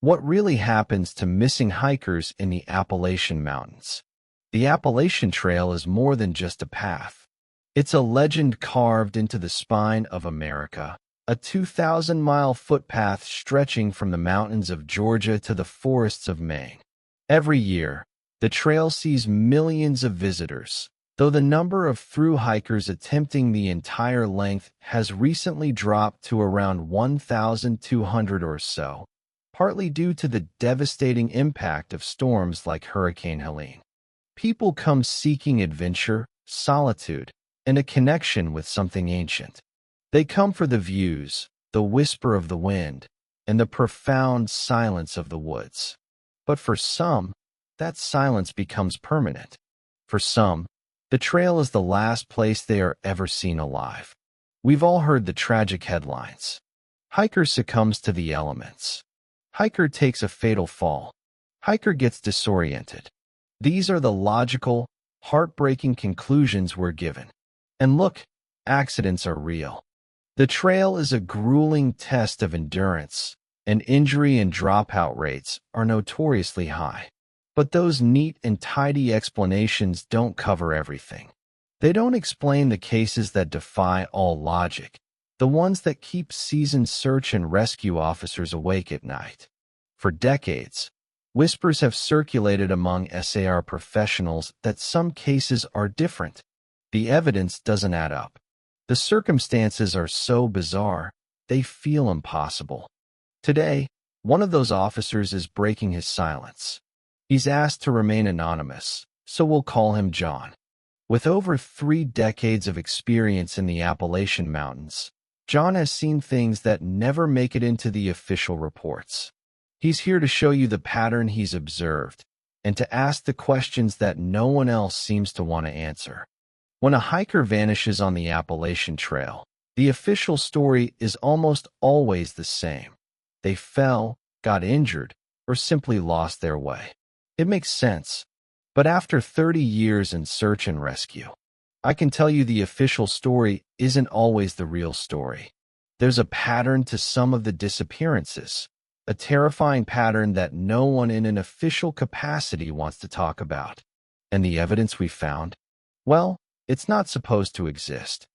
What really happens to missing hikers in the Appalachian Mountains? The Appalachian Trail is more than just a path. It's a legend carved into the spine of America, a 2,000-mile footpath stretching from the mountains of Georgia to the forests of Maine. Every year, the trail sees millions of visitors, though the number of through hikers attempting the entire length has recently dropped to around 1,200 or so, partly due to the devastating impact of storms like Hurricane Helene. People come seeking adventure, solitude, and a connection with something ancient. They come for the views, the whisper of the wind, and the profound silence of the woods. But for some, that silence becomes permanent. For some, the trail is the last place they are ever seen alive. We've all heard the tragic headlines. Hiker succumbs to the elements. Hiker takes a fatal fall. Hiker gets disoriented. These are the logical, heartbreaking conclusions we're given. And look, accidents are real. The trail is a grueling test of endurance, and injury and dropout rates are notoriously high. But those neat and tidy explanations don't cover everything. They don't explain the cases that defy all logic, the ones that keep seasoned search and rescue officers awake at night. For decades, whispers have circulated among SAR professionals that some cases are different. The evidence doesn't add up. The circumstances are so bizarre, they feel impossible. Today, one of those officers is breaking his silence. He's asked to remain anonymous, so we'll call him John. With over 3 decades of experience in the Appalachian Mountains, John has seen things that never make it into the official reports. He's here to show you the pattern he's observed and to ask the questions that no one else seems to want to answer. When a hiker vanishes on the Appalachian Trail, the official story is almost always the same. They fell, got injured, or simply lost their way. It makes sense. But after 30 years in search and rescue, I can tell you the official story isn't always the real story. There's a pattern to some of the disappearances, a terrifying pattern that no one in an official capacity wants to talk about. And the evidence we found? Well, it's not supposed to exist.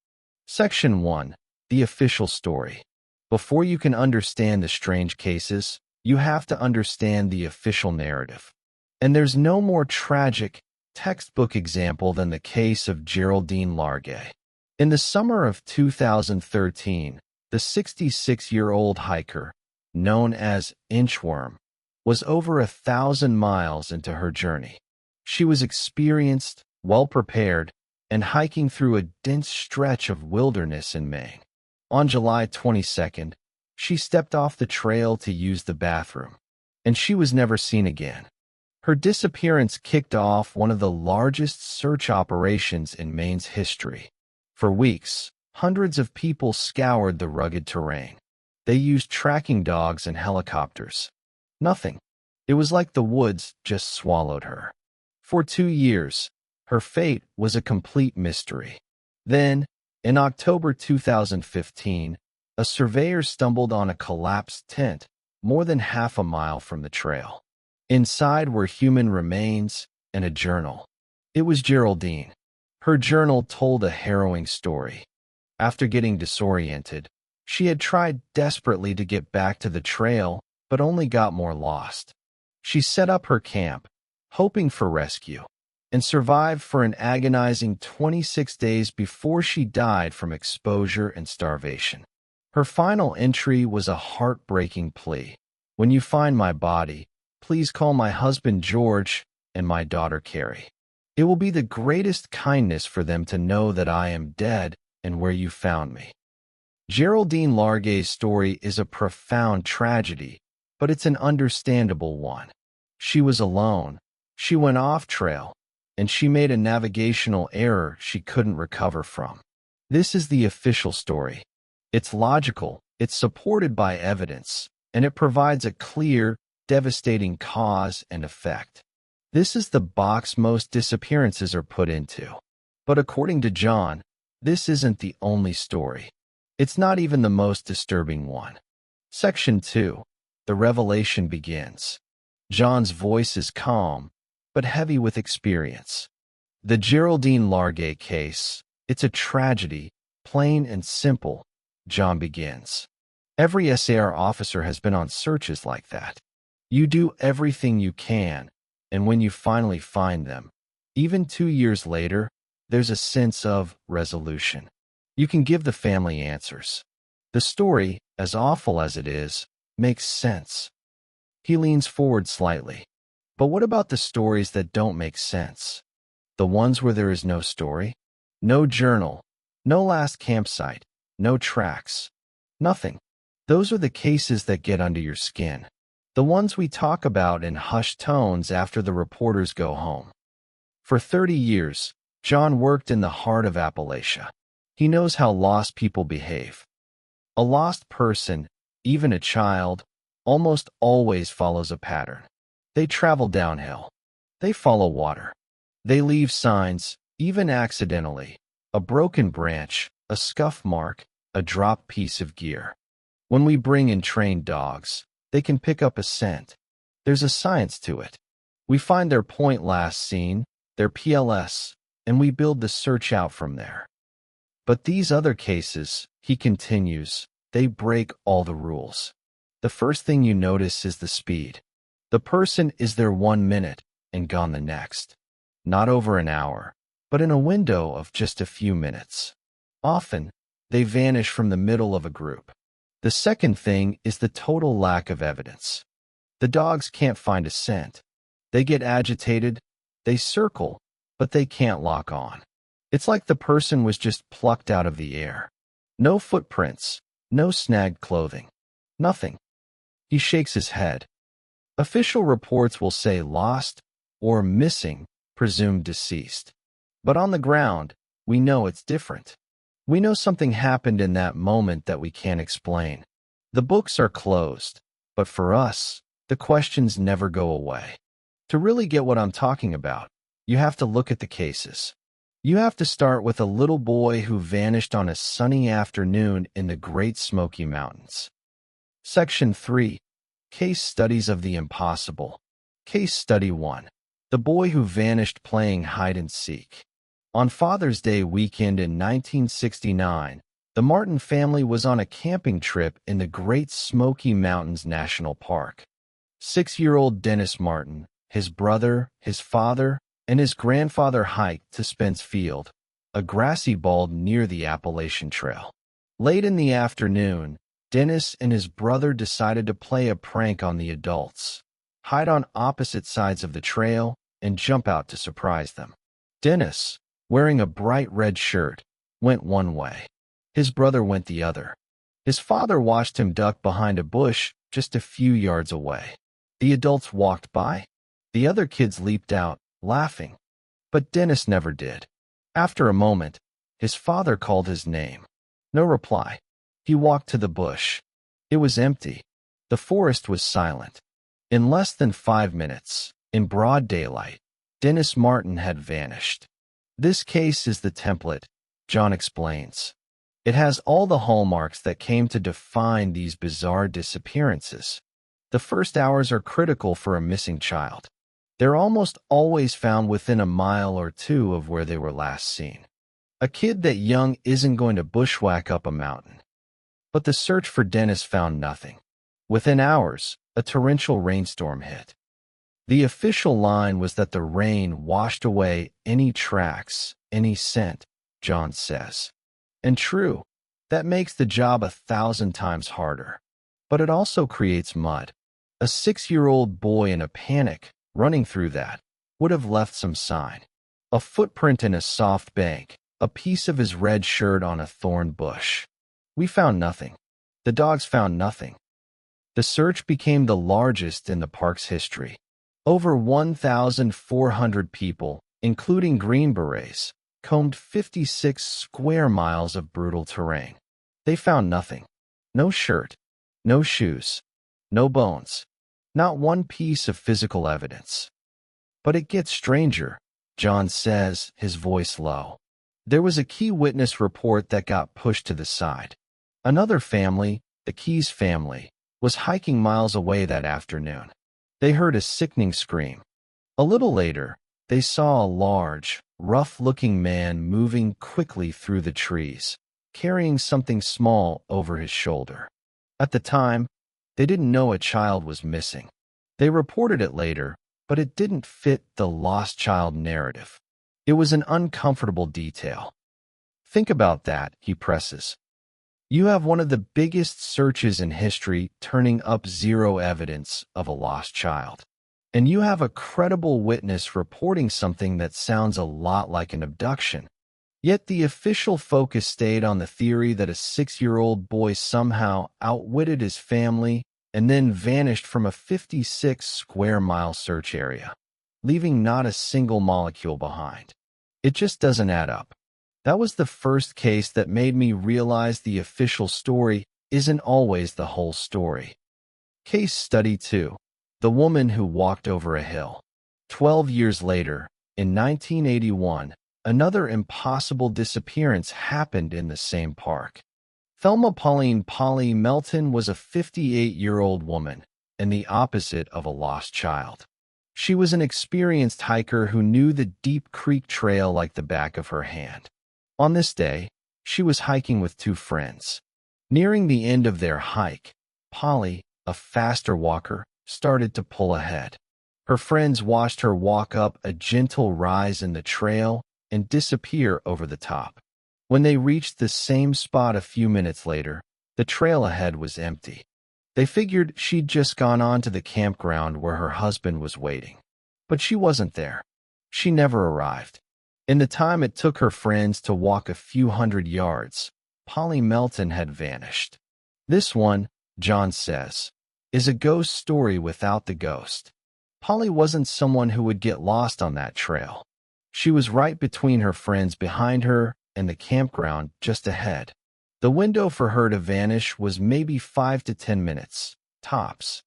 Section 1. The official story. Before you can understand the strange cases, you have to understand the official narrative. And there's no more tragic, textbook example than the case of Geraldine Largay. In the summer of 2013, the 66-year-old hiker, known as Inchworm, was over 1,000 miles into her journey. She was experienced, well-prepared, and hiking through a dense stretch of wilderness in Maine. On July 22nd, she stepped off the trail to use the bathroom, and she was never seen again. Her disappearance kicked off one of the largest search operations in Maine's history. For weeks, hundreds of people scoured the rugged terrain. They used tracking dogs and helicopters. Nothing. It was like the woods just swallowed her. For 2 years, her fate was a complete mystery. Then, in October 2015, a surveyor stumbled on a collapsed tent more than half a mile from the trail. Inside were human remains and a journal. It was Geraldine. Her journal told a harrowing story. After getting disoriented, she had tried desperately to get back to the trail, but only got more lost. She set up her camp, hoping for rescue, and survived for an agonizing 26 days before she died from exposure and starvation. Her final entry was a heartbreaking plea. When you find my body, please call my husband George and my daughter Carrie. It will be the greatest kindness for them to know that I am dead and where you found me. Geraldine Largay's story is a profound tragedy, but it's an understandable one. She was alone, she went off trail, and she made a navigational error she couldn't recover from. This is the official story. It's logical, it's supported by evidence, and it provides a clear, devastating cause and effect. This is the box most disappearances are put into. But according to John, this isn't the only story. It's not even the most disturbing one. Section 2. The revelation begins. John's voice is calm, but heavy with experience. The Geraldine Largay case, it's a tragedy, plain and simple, John begins. Every SAR officer has been on searches like that. You do everything you can, and when you finally find them, even 2 years later, there's a sense of resolution. You can give the family answers. The story, as awful as it is, makes sense. He leans forward slightly. But what about the stories that don't make sense? The ones where there is no story? No journal, no last campsite, no tracks, nothing. Those are the cases that get under your skin. The ones we talk about in hushed tones after the reporters go home. For 30 years, John worked in the heart of Appalachia. He knows how lost people behave. A lost person, even a child, almost always follows a pattern. They travel downhill. They follow water. They leave signs, even accidentally. A broken branch, a scuff mark, a dropped piece of gear. When we bring in trained dogs, they can pick up a scent. There's a science to it. We find their point last seen, their PLS, and we build the search out from there. But these other cases, he continues, they break all the rules. The first thing you notice is the speed. The person is there 1 minute and gone the next. Not over an hour, but in a window of just a few minutes. Often, they vanish from the middle of a group. The second thing is the total lack of evidence. The dogs can't find a scent. They get agitated, they circle, but they can't lock on. It's like the person was just plucked out of the air. No footprints, no snagged clothing, nothing. He shakes his head. Official reports will say lost or missing, presumed deceased. But on the ground, we know it's different. We know something happened in that moment that we can't explain. The books are closed, but for us, the questions never go away. To really get what I'm talking about, you have to look at the cases. You have to start with a little boy who vanished on a sunny afternoon in the Great Smoky Mountains. Section 3. Case Studies of the Impossible. Case Study 1. The boy who vanished playing hide-and-seek. On Father's Day weekend in 1969, the Martin family was on a camping trip in the Great Smoky Mountains National Park. 6-year-old Dennis Martin, his brother, his father, and his grandfather hiked to Spence Field, a grassy bald near the Appalachian Trail. Late in the afternoon, Dennis and his brother decided to play a prank on the adults, hide on opposite sides of the trail, and jump out to surprise them. Dennis, wearing a bright red shirt, went one way. His brother went the other. His father watched him duck behind a bush just a few yards away. The adults walked by. The other kids leaped out, laughing. But Dennis never did. After a moment, his father called his name. No reply. He walked to the bush. It was empty. The forest was silent. In less than 5 minutes, in broad daylight, Dennis Martin had vanished. This case is the template, John explains. It has all the hallmarks that came to define these bizarre disappearances. The first hours are critical for a missing child. They're almost always found within a mile or two of where they were last seen. A kid that young isn't going to bushwhack up a mountain. But the search for Dennis found nothing. Within hours, a torrential rainstorm hit. The official line was that the rain washed away any tracks, any scent, John says. And true, that makes the job 1,000 times harder. But it also creates mud. A 6-year-old boy in a panic, running through that, would have left some sign. A footprint in a soft bank, a piece of his red shirt on a thorn bush. We found nothing. The dogs found nothing. The search became the largest in the park's history. Over 1,400 people, including Green Berets, combed 56 square miles of brutal terrain. They found nothing. No shirt, no shoes, no bones, not one piece of physical evidence. But it gets stranger, John says, his voice low. There was a key witness report that got pushed to the side. Another family, the Keys family, was hiking miles away that afternoon. They heard a sickening scream. A little later, they saw a large, rough-looking man moving quickly through the trees, carrying something small over his shoulder. At the time, they didn't know a child was missing. They reported it later, but it didn't fit the lost child narrative. It was an uncomfortable detail. Think about that, he presses. You have one of the biggest searches in history turning up zero evidence of a lost child. And you have a credible witness reporting something that sounds a lot like an abduction. Yet the official focus stayed on the theory that a 6-year-old boy somehow outwitted his family and then vanished from a 56-square-mile search area, leaving not a single molecule behind. It just doesn't add up. That was the first case that made me realize the official story isn't always the whole story. Case Study 2. The Woman Who Walked Over a Hill. 12 years later, in 1981, another impossible disappearance happened in the same park. Thelma Pauline "Polly" Melton was a 58-year-old woman, and the opposite of a lost child. She was an experienced hiker who knew the Deep Creek Trail like the back of her hand. On this day, she was hiking with 2 friends. Nearing the end of their hike, Polly, a faster walker, started to pull ahead. Her friends watched her walk up a gentle rise in the trail and disappear over the top. When they reached the same spot a few minutes later, the trail ahead was empty. They figured she'd just gone on to the campground where her husband was waiting. But she wasn't there. She never arrived. In the time it took her friends to walk a few hundred yards, Polly Melton had vanished. This one, John says, is a ghost story without the ghost. Polly wasn't someone who would get lost on that trail. She was right between her friends behind her and the campground just ahead. The window for her to vanish was maybe 5 to 10 minutes, tops.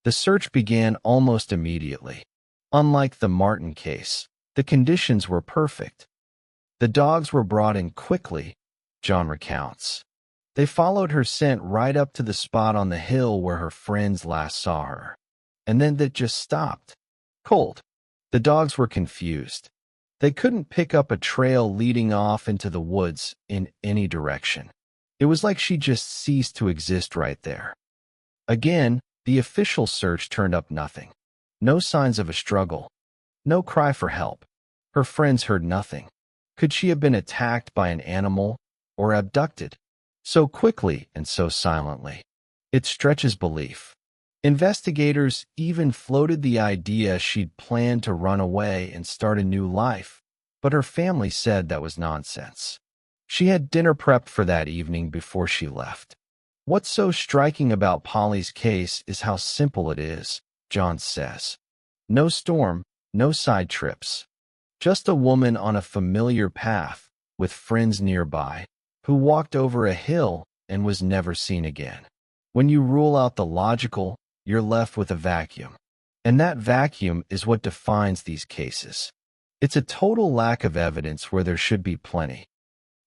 The search began almost immediately. Unlike the Martin case, the conditions were perfect. The dogs were brought in quickly, John recounts. They followed her scent right up to the spot on the hill where her friends last saw her. And then that just stopped. Cold. The dogs were confused. They couldn't pick up a trail leading off into the woods in any direction. It was like she just ceased to exist right there. Again, the official search turned up nothing. No signs of a struggle. No cry for help. Her friends heard nothing. Could she have been attacked by an animal or abducted? So quickly and so silently. It stretches belief. Investigators even floated the idea she'd planned to run away and start a new life, but her family said that was nonsense. She had dinner prepped for that evening before she left. What's so striking about Polly's case is how simple it is, John says. No storm, no side trips. Just a woman on a familiar path, with friends nearby, who walked over a hill and was never seen again. When you rule out the logical, you're left with a vacuum. And that vacuum is what defines these cases. It's a total lack of evidence where there should be plenty.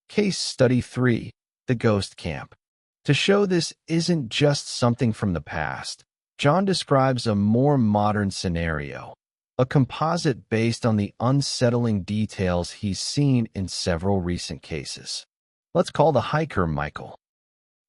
Case Study 3. The Ghost Camp. To show this isn't just something from the past, John describes a more modern scenario, a composite based on the unsettling details he's seen in several recent cases. Let's call the hiker Michael.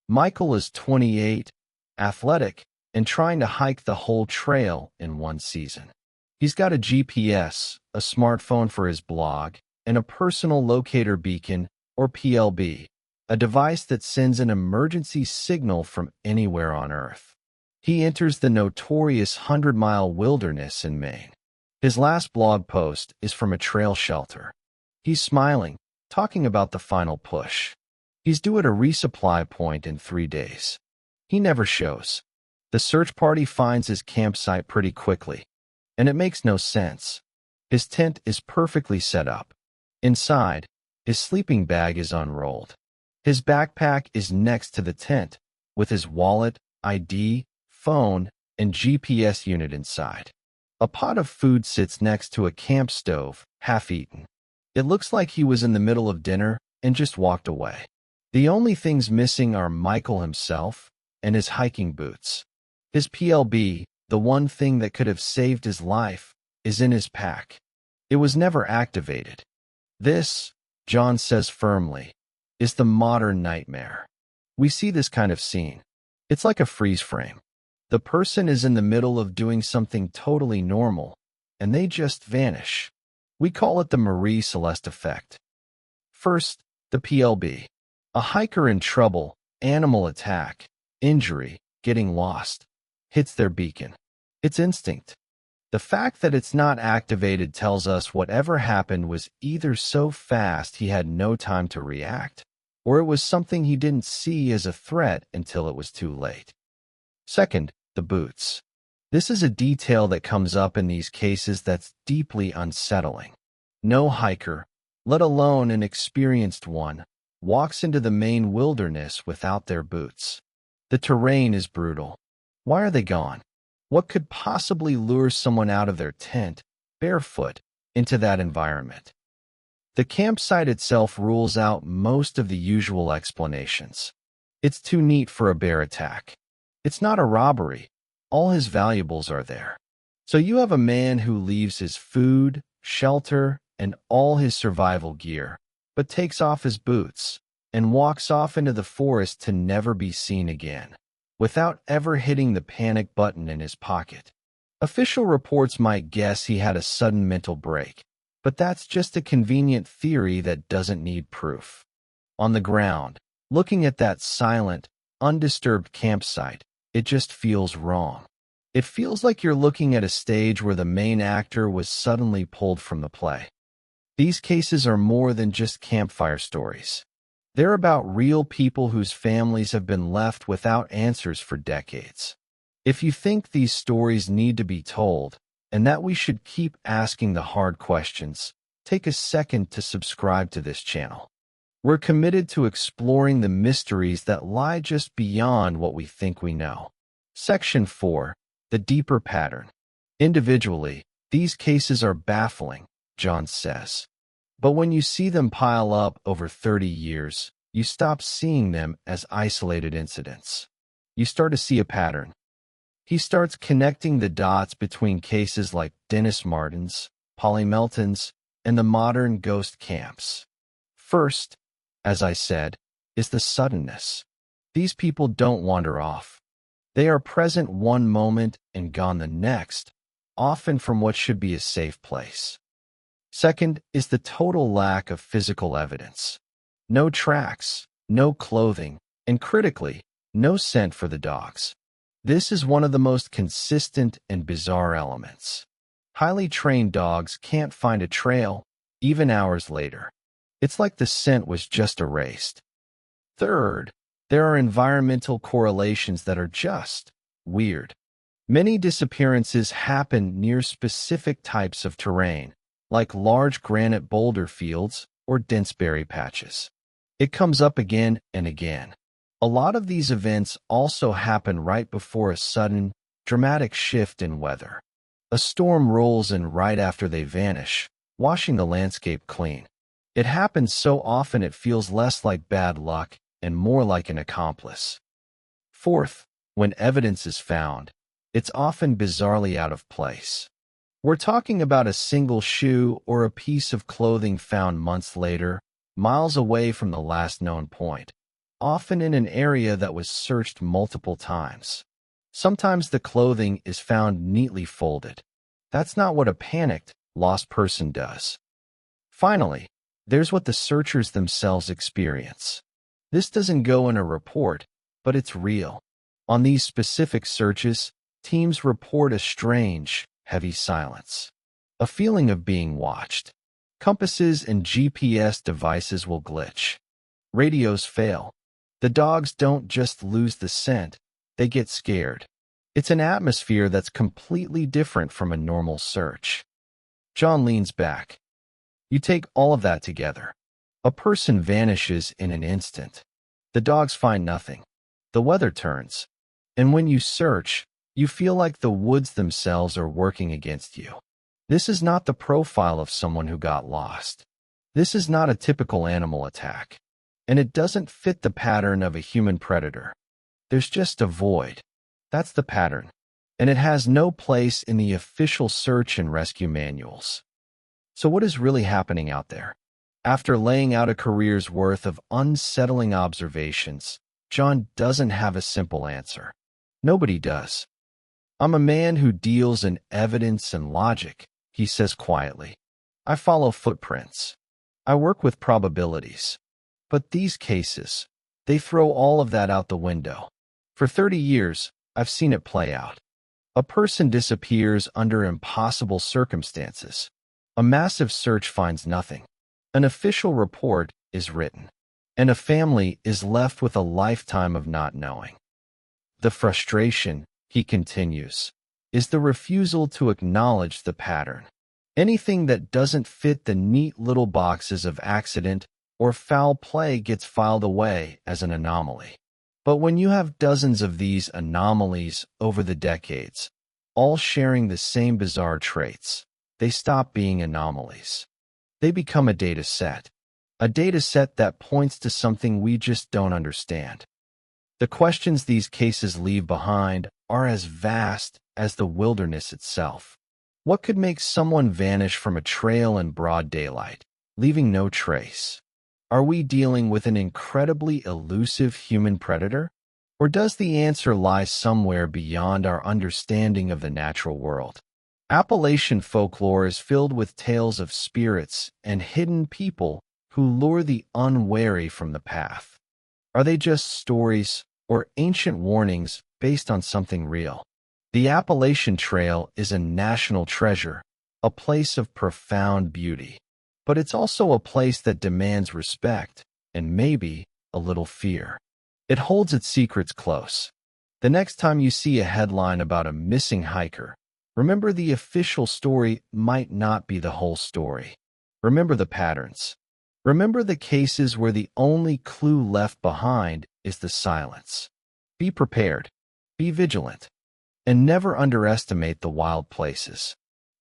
Michael is 28, athletic, and trying to hike the whole trail in one season. He's got a GPS, a smartphone for his blog, and a personal locator beacon, or PLB, a device that sends an emergency signal from anywhere on Earth. He enters the notorious 100-mile wilderness in Maine. His last blog post is from a trail shelter. He's smiling, talking about the final push. He's due at a resupply point in 3 days. He never shows. The search party finds his campsite pretty quickly, and it makes no sense. His tent is perfectly set up. Inside, his sleeping bag is unrolled. His backpack is next to the tent, with his wallet, ID, phone, and GPS unit inside. A pot of food sits next to a camp stove, half-eaten. It looks like he was in the middle of dinner and just walked away. The only things missing are Michael himself, and his hiking boots. His PLB, the one thing that could have saved his life, is in his pack. It was never activated. This, John says firmly, is the modern nightmare. We see this kind of scene. It's like a freeze frame. The person is in the middle of doing something totally normal, and they just vanish. We call it the Marie Celeste effect. First, the PLB. A hiker in trouble, animal attack, injury, getting lost, hits their beacon. It's instinct. The fact that it's not activated tells us whatever happened was either so fast he had no time to react, or it was something he didn't see as a threat until it was too late. Second, the boots. This is a detail that comes up in these cases that's deeply unsettling. No hiker, let alone an experienced one, walks into the Maine wilderness without their boots. The terrain is brutal. Why are they gone? What could possibly lure someone out of their tent, barefoot, into that environment? The campsite itself rules out most of the usual explanations. It's too neat for a bear attack. It's not a robbery. All his valuables are there. So you have a man who leaves his food, shelter, and all his survival gear, but takes off his boots and walks off into the forest to never be seen again, without ever hitting the panic button in his pocket. Official reports might guess he had a sudden mental break, but that's just a convenient theory that doesn't need proof. On the ground, looking at that silent, undisturbed campsite, it just feels wrong. It feels like you're looking at a stage where the main actor was suddenly pulled from the play. These cases are more than just campfire stories. They're about real people whose families have been left without answers for decades. If you think these stories need to be told, and that we should keep asking the hard questions, take a second to subscribe to this channel. We're committed to exploring the mysteries that lie just beyond what we think we know. Section 4. The deeper pattern. Individually, these cases are baffling, John says. But when you see them pile up over 30 years, you stop seeing them as isolated incidents. You start to see a pattern. He starts connecting the dots between cases like Dennis Martin's, Polly Melton's, and the modern ghost camps. First, as I said, is the suddenness. These people don't wander off. They are present one moment and gone the next, often from what should be a safe place. Second is the total lack of physical evidence. No tracks, no clothing, and critically, no scent for the dogs. This is one of the most consistent and bizarre elements. Highly trained dogs can't find a trail, even hours later. It's like the scent was just erased. Third, there are environmental correlations that are just weird. Many disappearances happen near specific types of terrain, like large granite boulder fields or dense berry patches. It comes up again and again. A lot of these events also happen right before a sudden, dramatic shift in weather. A storm rolls in right after they vanish, washing the landscape clean. It happens so often it feels less like bad luck and more like an accomplice. Fourth, when evidence is found, it's often bizarrely out of place. We're talking about a single shoe or a piece of clothing found months later, miles away from the last known point, often in an area that was searched multiple times. Sometimes the clothing is found neatly folded. That's not what a panicked, lost person does. Finally, there's what the searchers themselves experience. This doesn't go in a report, but it's real. On these specific searches, teams report a strange, heavy silence. A feeling of being watched. Compasses and GPS devices will glitch. Radios fail. The dogs don't just lose the scent, they get scared. It's an atmosphere that's completely different from a normal search. John leans back. You take all of that together. A person vanishes in an instant. The dogs find nothing. The weather turns. And when you search, you feel like the woods themselves are working against you. This is not the profile of someone who got lost. This is not a typical animal attack. And it doesn't fit the pattern of a human predator. There's just a void. That's the pattern. And it has no place in the official search and rescue manuals. So what is really happening out there? After laying out a career's worth of unsettling observations, John doesn't have a simple answer. Nobody does. I'm a man who deals in evidence and logic, he says quietly. I follow footprints. I work with probabilities. But these cases, they throw all of that out the window. For 30 years, I've seen it play out. A person disappears under impossible circumstances. A massive search finds nothing. An official report is written. And a family is left with a lifetime of not knowing. The frustration, he continues, is the refusal to acknowledge the pattern. Anything that doesn't fit the neat little boxes of accident or foul play gets filed away as an anomaly. But when you have dozens of these anomalies over the decades, all sharing the same bizarre traits, they stop being anomalies. They become a data set that points to something we just don't understand. The questions these cases leave behind are as vast as the wilderness itself. What could make someone vanish from a trail in broad daylight, leaving no trace? Are we dealing with an incredibly elusive human predator? Or does the answer lie somewhere beyond our understanding of the natural world? Appalachian folklore is filled with tales of spirits and hidden people who lure the unwary from the path. Are they just stories or ancient warnings based on something real? The Appalachian Trail is a national treasure, a place of profound beauty. But it's also a place that demands respect and maybe a little fear. It holds its secrets close. The next time you see a headline about a missing hiker, remember the official story might not be the whole story. Remember the patterns. Remember the cases where the only clue left behind is the silence. Be prepared. Be vigilant. And never underestimate the wild places.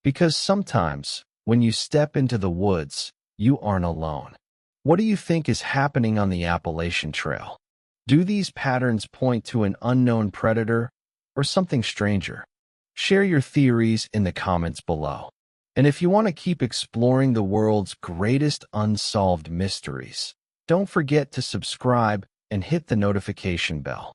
Because sometimes, when you step into the woods, you aren't alone. What do you think is happening on the Appalachian Trail? Do these patterns point to an unknown predator or something stranger? Share your theories in the comments below. And if you want to keep exploring the world's greatest unsolved mysteries, don't forget to subscribe and hit the notification bell.